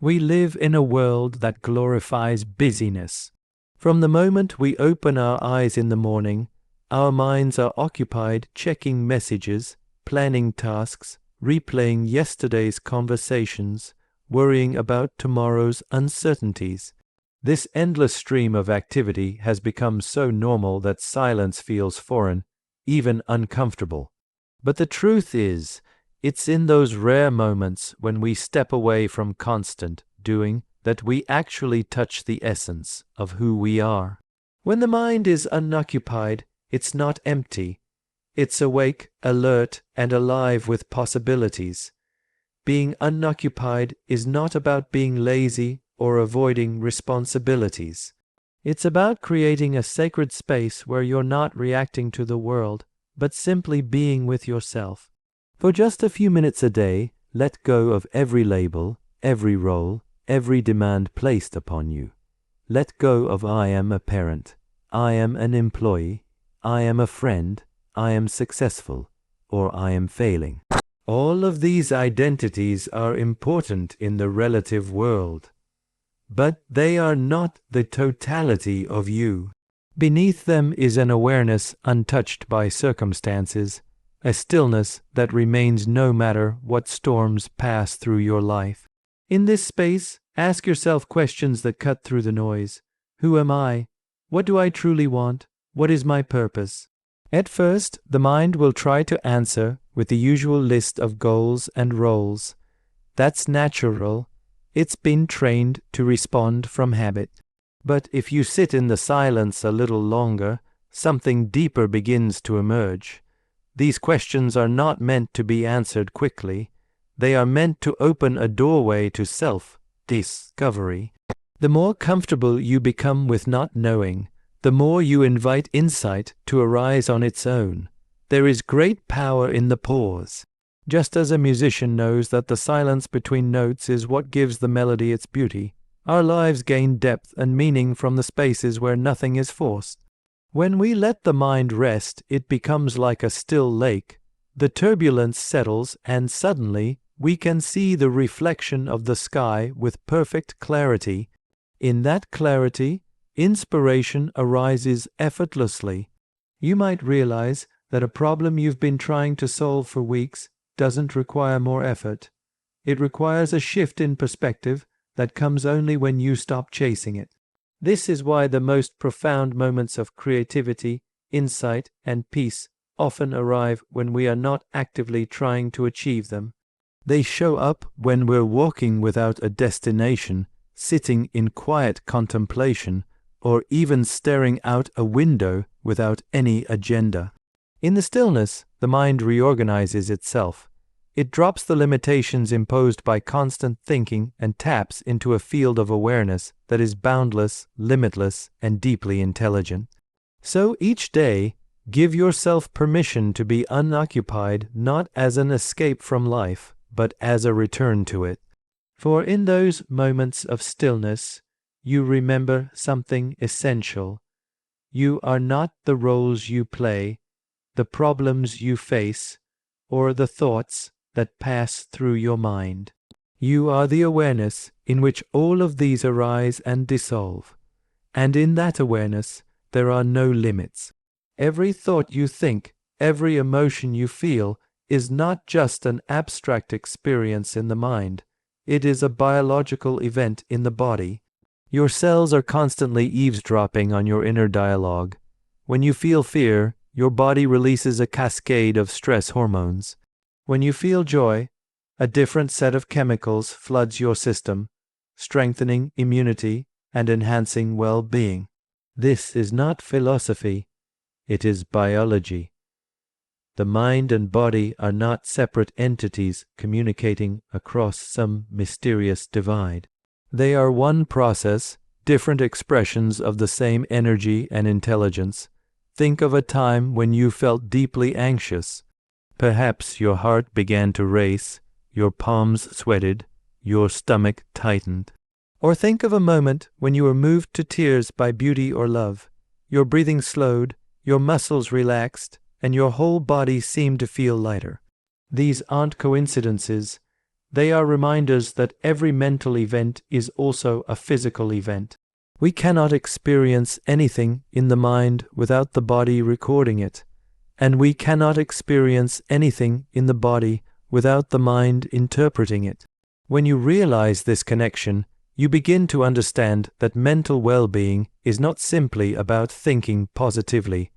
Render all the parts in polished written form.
We live in a world that glorifies busyness. From the moment we open our eyes in the morning, our minds are occupied checking messages, planning tasks, replaying yesterday's conversations, worrying about tomorrow's uncertainties. This endless stream of activity has become so normal that silence feels foreign, even uncomfortable. But the truth is, it's in those rare moments when we step away from constant doing that we actually touch the essence of who we are. When the mind is unoccupied, it's not empty. It's awake, alert, and alive with possibilities. Being unoccupied is not about being lazy or avoiding responsibilities. It's about creating a sacred space where you're not reacting to the world, but simply being with yourself. For just a few minutes a day, let go of every label, every role, every demand placed upon you. Let go of I am a parent, I am an employee, I am a friend, I am successful, or I am failing. All of these identities are important in the relative world, but they are not the totality of you. Beneath them is an awareness untouched by circumstances, a stillness that remains no matter what storms pass through your life. In this space, ask yourself questions that cut through the noise. Who am I? What do I truly want? What is my purpose? At first, the mind will try to answer with the usual list of goals and roles. That's natural. It's been trained to respond from habit. But if you sit in the silence a little longer, something deeper begins to emerge. These questions are not meant to be answered quickly. They are meant to open a doorway to self-discovery. The more comfortable you become with not knowing, the more you invite insight to arise on its own. There is great power in the pause. Just as a musician knows that the silence between notes is what gives the melody its beauty, our lives gain depth and meaning from the spaces where nothing is forced. When we let the mind rest, it becomes like a still lake. The turbulence settles, and suddenly we can see the reflection of the sky with perfect clarity. In that clarity, inspiration arises effortlessly. You might realize that a problem you've been trying to solve for weeks doesn't require more effort. It requires a shift in perspective that comes only when you stop chasing it. This is why the most profound moments of creativity, insight, and peace often arrive when we are not actively trying to achieve them. They show up when we're walking without a destination, sitting in quiet contemplation, or even staring out a window without any agenda. In the stillness, the mind reorganizes itself. It drops the limitations imposed by constant thinking and taps into a field of awareness that is boundless, limitless, and deeply intelligent. So each day, give yourself permission to be unoccupied not as an escape from life, but as a return to it. For in those moments of stillness, you remember something essential. You are not the roles you play, the problems you face, or the thoughts that pass through your mind. You are the awareness in which all of these arise and dissolve. And in that awareness, there are no limits. Every thought you think, every emotion you feel, is not just an abstract experience in the mind. It is a biological event in the body. Your cells are constantly eavesdropping on your inner dialogue. When you feel fear, your body releases a cascade of stress hormones. When you feel joy, a different set of chemicals floods your system, strengthening immunity and enhancing well-being. This is not philosophy, it is biology. The mind and body are not separate entities communicating across some mysterious divide. They are one process, different expressions of the same energy and intelligence. Think of a time when you felt deeply anxious. Perhaps your heart began to race, your palms sweated, your stomach tightened. Or think of a moment when you were moved to tears by beauty or love. Your breathing slowed, your muscles relaxed, and your whole body seemed to feel lighter. These aren't coincidences. They are reminders that every mental event is also a physical event. We cannot experience anything in the mind without the body recording it, and we cannot experience anything in the body without the mind interpreting it. When you realize this connection, you begin to understand that mental well-being is not simply about thinking positively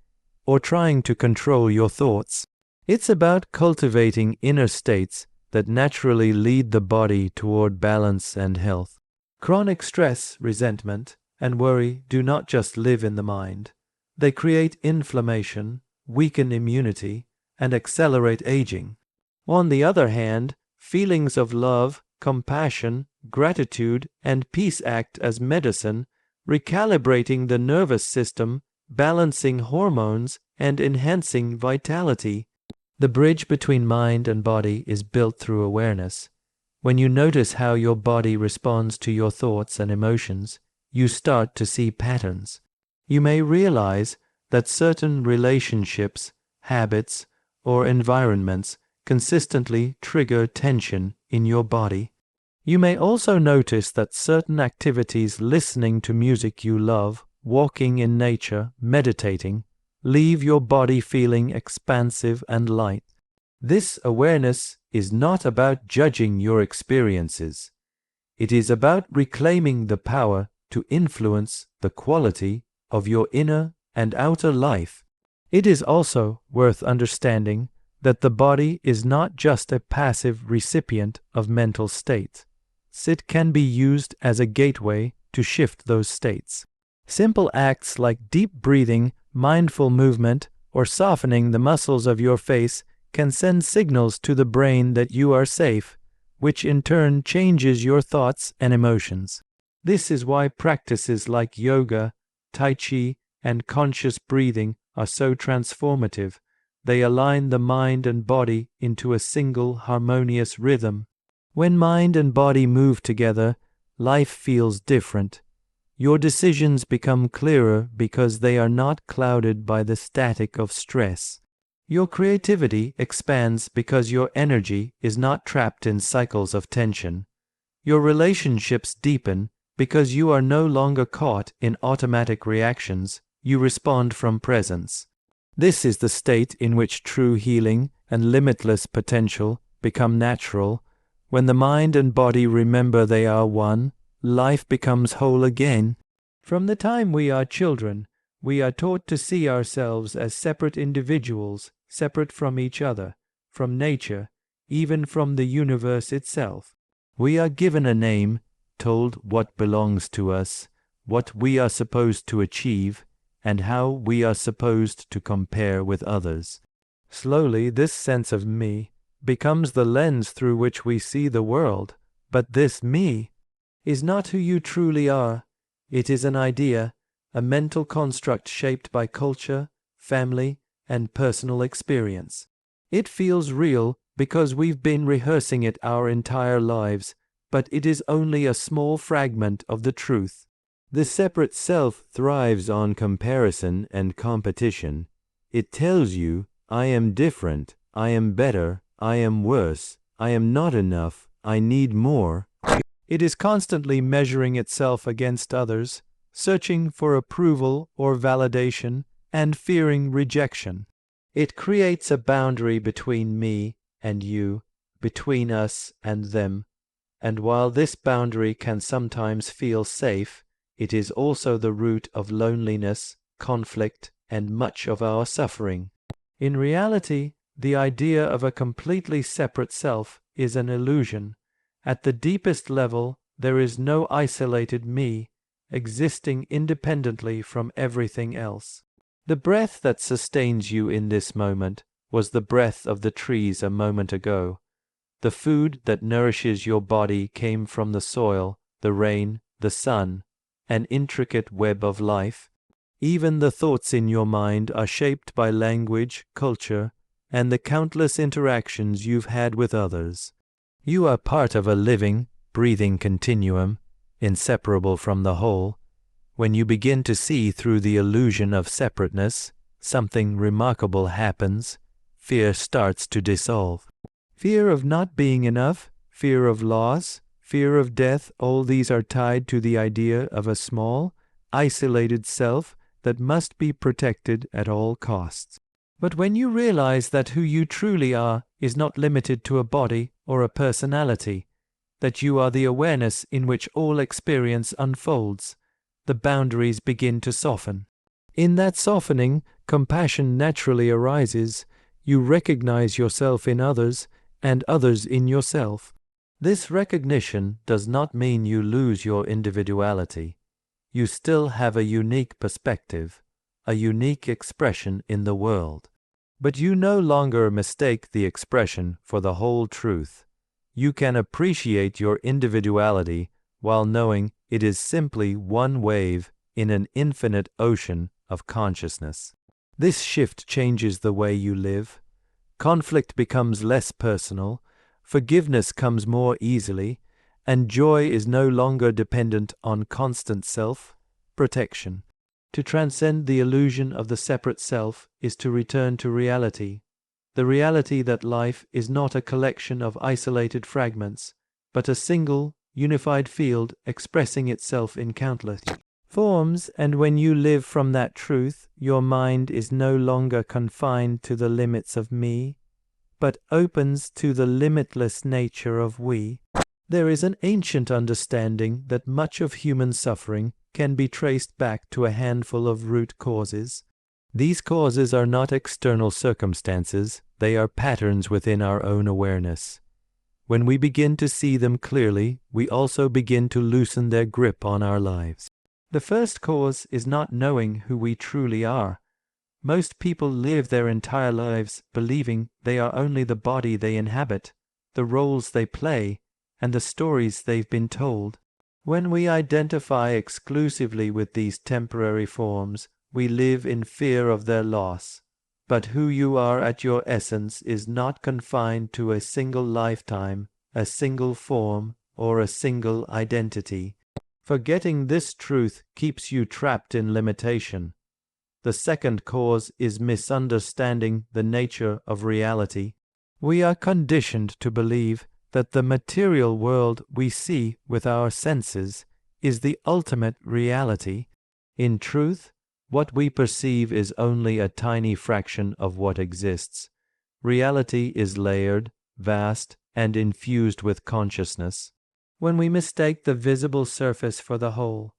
or trying to control your thoughts. It's about cultivating inner states that naturally lead the body toward balance and health. Chronic stress, resentment, and worry do not just live in the mind. They create inflammation, weaken immunity, and accelerate aging. On the other hand, feelings of love, compassion, gratitude, and peace act as medicine, recalibrating the nervous system, balancing hormones, and enhancing vitality. The bridge between mind and body is built through awareness. When you notice how your body responds to your thoughts and emotions, you start to see patterns. You may realize that certain relationships, habits, or environments consistently trigger tension in your body. You may also notice that certain activities, listening to music you love, walking in nature, meditating, leave your body feeling expansive and light. This awareness is not about judging your experiences. It is about reclaiming the power to influence the quality of your inner and outer life. It is also worth understanding that the body is not just a passive recipient of mental states. It can be used as a gateway to shift those states. Simple acts like deep breathing, mindful movement, or softening the muscles of your face can send signals to the brain that you are safe, which in turn changes your thoughts and emotions. This is why practices like yoga, tai chi, and conscious breathing are so transformative. They align the mind and body into a single harmonious rhythm. When mind and body move together, life feels different. Your decisions become clearer because they are not clouded by the static of stress. Your creativity expands because your energy is not trapped in cycles of tension. Your relationships deepen because you are no longer caught in automatic reactions. You respond from presence. This is the state in which true healing and limitless potential become natural. When the mind and body remember they are one, life becomes whole again. From the time we are children, we are taught to see ourselves as separate individuals, separate from each other, from nature, even from the universe itself. We are given a name, told what belongs to us, what we are supposed to achieve, and how we are supposed to compare with others. Slowly, this sense of me becomes the lens through which we see the world. But this me is not who you truly are. It is an idea, a mental construct shaped by culture, family, and personal experience. It feels real because we've been rehearsing it our entire lives, but it is only a small fragment of the truth. The separate self thrives on comparison and competition. It tells you, I am different, I am better, I am worse, I am not enough, I need more. It is constantly measuring itself against others, searching for approval or validation, and fearing rejection. It creates a boundary between me and you, between us and them. And while this boundary can sometimes feel safe, it is also the root of loneliness, conflict, and much of our suffering. In reality, the idea of a completely separate self is an illusion. At the deepest level, there is no isolated me, existing independently from everything else. The breath that sustains you in this moment was the breath of the trees a moment ago. The food that nourishes your body came from the soil, the rain, the sun, an intricate web of life. Even the thoughts in your mind are shaped by language, culture, and the countless interactions you've had with others. You are part of a living, breathing continuum, inseparable from the whole. When you begin to see through the illusion of separateness, something remarkable happens. Fear starts to dissolve. Fear of not being enough, fear of loss, fear of death, all these are tied to the idea of a small, isolated self that must be protected at all costs. But when you realize that who you truly are is not limited to a body or a personality, that you are the awareness in which all experience unfolds, the boundaries begin to soften. In that softening, compassion naturally arises. You recognize yourself in others and others in yourself. This recognition does not mean you lose your individuality. You still have a unique perspective, a unique expression in the world. But you no longer mistake the expression for the whole truth. You can appreciate your individuality while knowing it is simply one wave in an infinite ocean of consciousness. This shift changes the way you live. Conflict becomes less personal, forgiveness comes more easily, and joy is no longer dependent on constant self-protection. To transcend the illusion of the separate self is to return to reality, the reality that life is not a collection of isolated fragments, but a single, unified field expressing itself in countless forms. And when you live from that truth, your mind is no longer confined to the limits of me, but opens to the limitless nature of we. There is an ancient understanding that much of human suffering can be traced back to a handful of root causes. These causes are not external circumstances, they are patterns within our own awareness. When we begin to see them clearly, we also begin to loosen their grip on our lives. The first cause is not knowing who we truly are. Most people live their entire lives believing they are only the body they inhabit, the roles they play, and the stories they've been told. When we identify exclusively with these temporary forms, we live in fear of their loss. But who you are at your essence is not confined to a single lifetime, a single form, or a single identity. Forgetting this truth keeps you trapped in limitation. The second cause is misunderstanding the nature of reality. We are conditioned to believe that the material world we see with our senses is the ultimate reality. In truth, what we perceive is only a tiny fraction of what exists. Reality is layered, vast, and infused with consciousness. When we mistake the visible surface for the whole,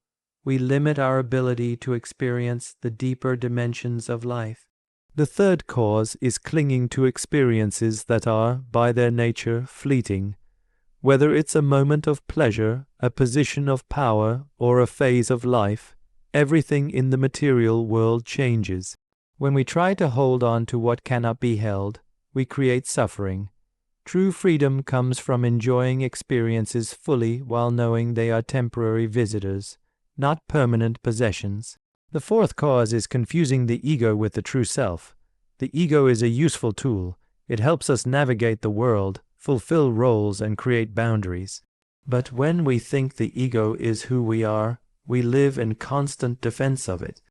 we limit our ability to experience the deeper dimensions of life. The third cause is clinging to experiences that are, by their nature, fleeting. Whether it's a moment of pleasure, a position of power, or a phase of life, everything in the material world changes. When we try to hold on to what cannot be held, we create suffering. True freedom comes from enjoying experiences fully while knowing they are temporary visitors, not permanent possessions. The fourth cause is confusing the ego with the true self. The ego is a useful tool. It helps us navigate the world, fulfill roles, and create boundaries. But when we think the ego is who we are, we live in constant defense of it.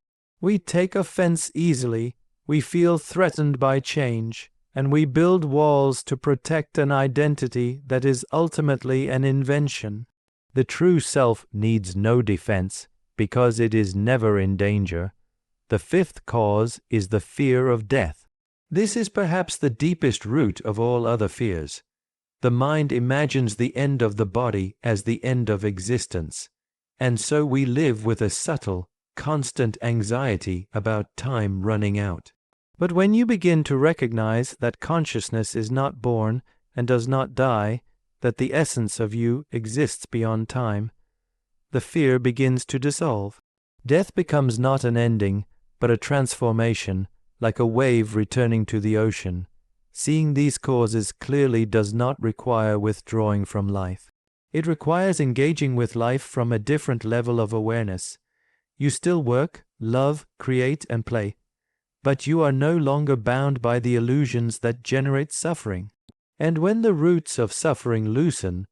We take offense easily, we feel threatened by change, and we build walls to protect an identity that is ultimately an invention. The true self needs no defense because it is never in danger. The fifth cause is the fear of death. This is perhaps the deepest root of all other fears. The mind imagines the end of the body as the end of existence, and so we live with a subtle, constant anxiety about time running out. But when you begin to recognize that consciousness is not born and does not die, that the essence of you exists beyond time, the fear begins to dissolve. Death becomes not an ending, but a transformation, like a wave returning to the ocean. Seeing these causes clearly does not require withdrawing from life. It requires engaging with life from a different level of awareness. You still work, love, create, and play, but you are no longer bound by the illusions that generate suffering. And when the roots of suffering loosen,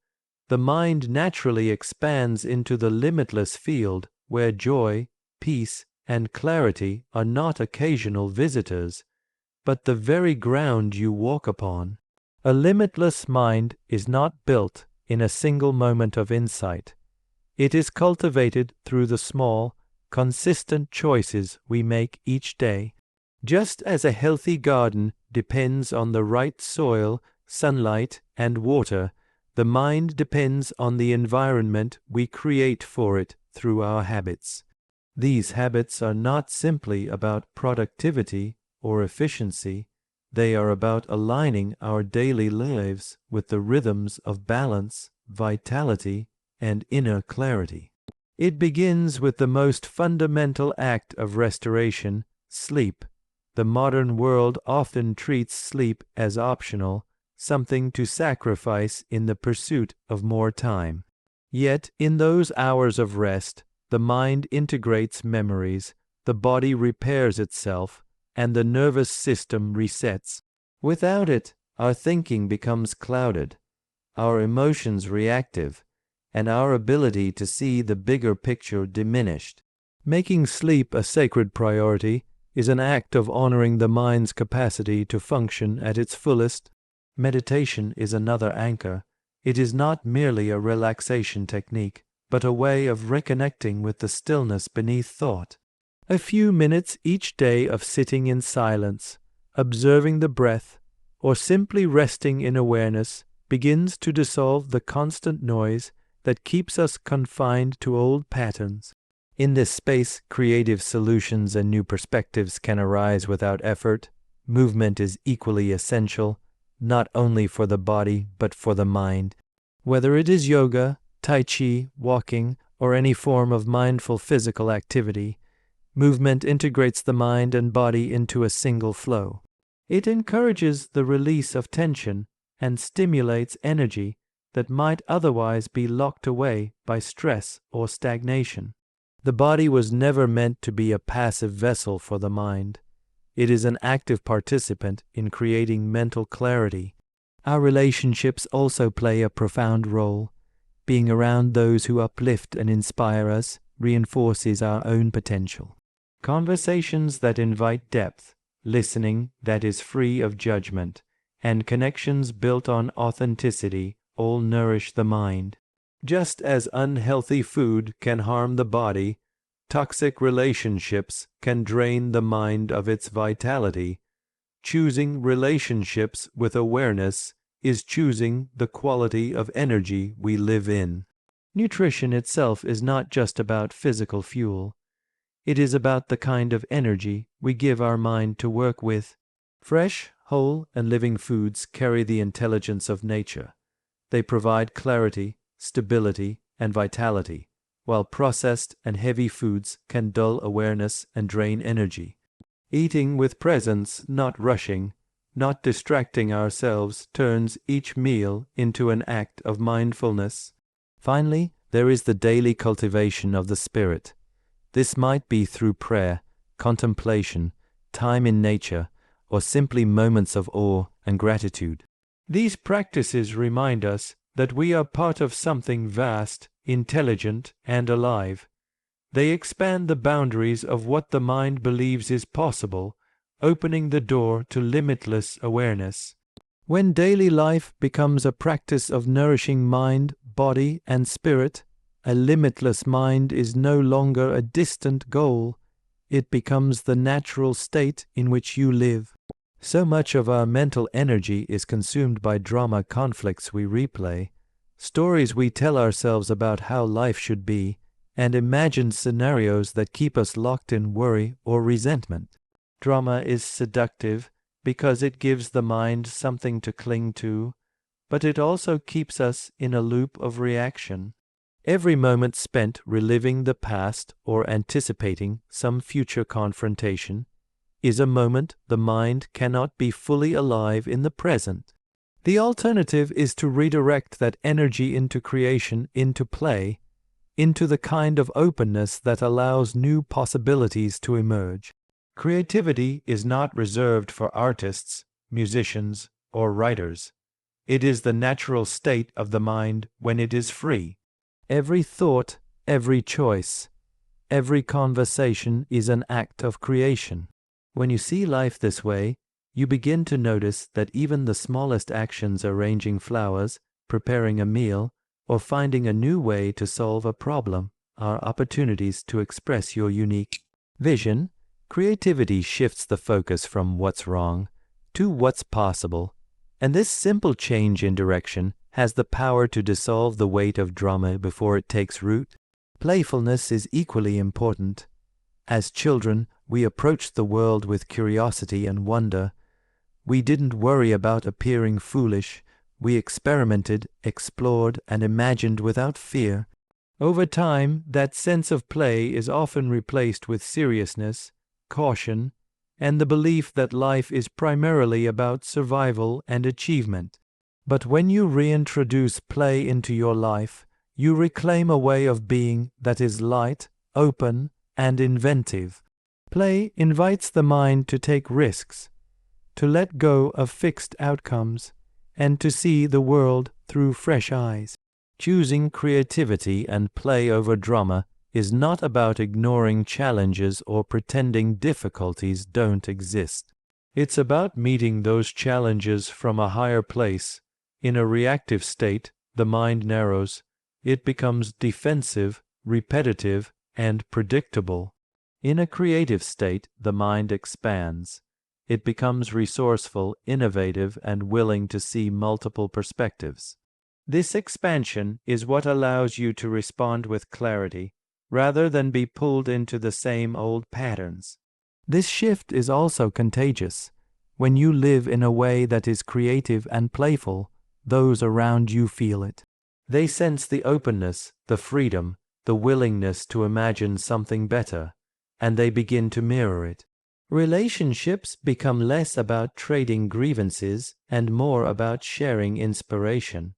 the mind naturally expands into the limitless field where joy, peace, and clarity are not occasional visitors, but the very ground you walk upon. A limitless mind is not built in a single moment of insight. It is cultivated through the small, consistent choices we make each day. Just as a healthy garden depends on the right soil, sunlight, and water, the mind depends on the environment we create for it through our habits. These habits are not simply about productivity or efficiency. They are about aligning our daily lives with the rhythms of balance, vitality, and inner clarity. It begins with the most fundamental act of restoration, sleep. The modern world often treats sleep as optional, something to sacrifice in the pursuit of more time. Yet, in those hours of rest, the mind integrates memories, the body repairs itself, and the nervous system resets. Without it, our thinking becomes clouded, our emotions reactive, and our ability to see the bigger picture diminished. Making sleep a sacred priority is an act of honoring the mind's capacity to function at its fullest. Meditation is another anchor. It is not merely a relaxation technique, but a way of reconnecting with the stillness beneath thought. A few minutes each day of sitting in silence, observing the breath, or simply resting in awareness begins to dissolve the constant noise that keeps us confined to old patterns. In this space, creative solutions and new perspectives can arise without effort. Movement is equally essential, not only for the body but for the mind. Whether it is yoga, tai chi, walking, or any form of mindful physical activity, movement integrates the mind and body into a single flow. It encourages the release of tension and stimulates energy that might otherwise be locked away by stress or stagnation. The body was never meant to be a passive vessel for the mind. It is an active participant in creating mental clarity. Our relationships also play a profound role. Being around those who uplift and inspire us reinforces our own potential. Conversations that invite depth, listening that is free of judgment, and connections built on authenticity all nourish the mind. Just as unhealthy food can harm the body, toxic relationships can drain the mind of its vitality. Choosing relationships with awareness is choosing the quality of energy we live in. Nutrition itself is not just about physical fuel. It is about the kind of energy we give our mind to work with. Fresh, whole, and living foods carry the intelligence of nature. They provide clarity, stability, and vitality, while processed and heavy foods can dull awareness and drain energy. Eating with presence, not rushing, not distracting ourselves, turns each meal into an act of mindfulness. Finally, there is the daily cultivation of the spirit. This might be through prayer, contemplation, time in nature, or simply moments of awe and gratitude. These practices remind us that we are part of something vast, intelligent, and alive. They expand the boundaries of what the mind believes is possible, opening the door to limitless awareness. When daily life becomes a practice of nourishing mind, body, and spirit, a limitless mind is no longer a distant goal. It becomes the natural state in which you live. So much of our mental energy is consumed by drama conflicts we replay, stories we tell ourselves about how life should be, and imagined scenarios that keep us locked in worry or resentment. Drama is seductive because it gives the mind something to cling to, but it also keeps us in a loop of reaction. Every moment spent reliving the past or anticipating some future confrontation is a moment the mind cannot be fully alive in the present. The alternative is to redirect that energy into creation, into play, into the kind of openness that allows new possibilities to emerge. Creativity is not reserved for artists, musicians, or writers. It is the natural state of the mind when it is free. Every thought, every choice, every conversation is an act of creation. When you see life this way, you begin to notice that even the smallest actions, arranging flowers, preparing a meal, or finding a new way to solve a problem, are opportunities to express your unique vision. Creativity shifts the focus from what's wrong to what's possible, and this simple change in direction has the power to dissolve the weight of drama before it takes root. Playfulness is equally important. As children, we approached the world with curiosity and wonder. We didn't worry about appearing foolish. We experimented, explored, and imagined without fear. Over time, that sense of play is often replaced with seriousness, caution, and the belief that life is primarily about survival and achievement. But when you reintroduce play into your life, you reclaim a way of being that is light, open, and inventive. Play invites the mind to take risks, to let go of fixed outcomes, and to see the world through fresh eyes. Choosing creativity and play over drama is not about ignoring challenges or pretending difficulties don't exist. It's about meeting those challenges from a higher place. In a reactive state, the mind narrows. It becomes defensive, repetitive, and predictable. In a creative state, the mind expands. It becomes resourceful, innovative, and willing to see multiple perspectives. This expansion is what allows you to respond with clarity, rather than be pulled into the same old patterns. This shift is also contagious. When you live in a way that is creative and playful, those around you feel it. They sense the openness, the freedom, the willingness to imagine something better, and they begin to mirror it. Relationships become less about trading grievances and more about sharing inspiration.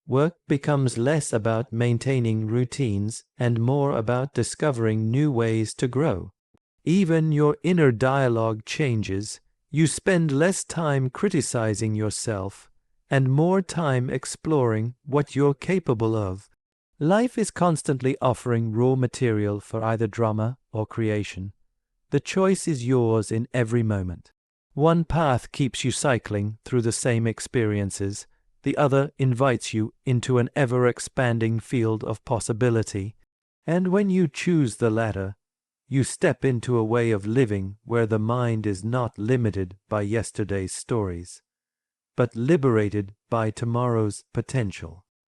Work becomes less about maintaining routines and more about discovering new ways to grow. Even your inner dialogue changes. You spend less time criticizing yourself and more time exploring what you're capable of. Life is constantly offering raw material for either drama or creation. The choice is yours in every moment. One path keeps you cycling through the same experiences. The other invites you into an ever-expanding field of possibility. And when you choose the latter, you step into a way of living where the mind is not limited by yesterday's stories, but liberated by tomorrow's potential.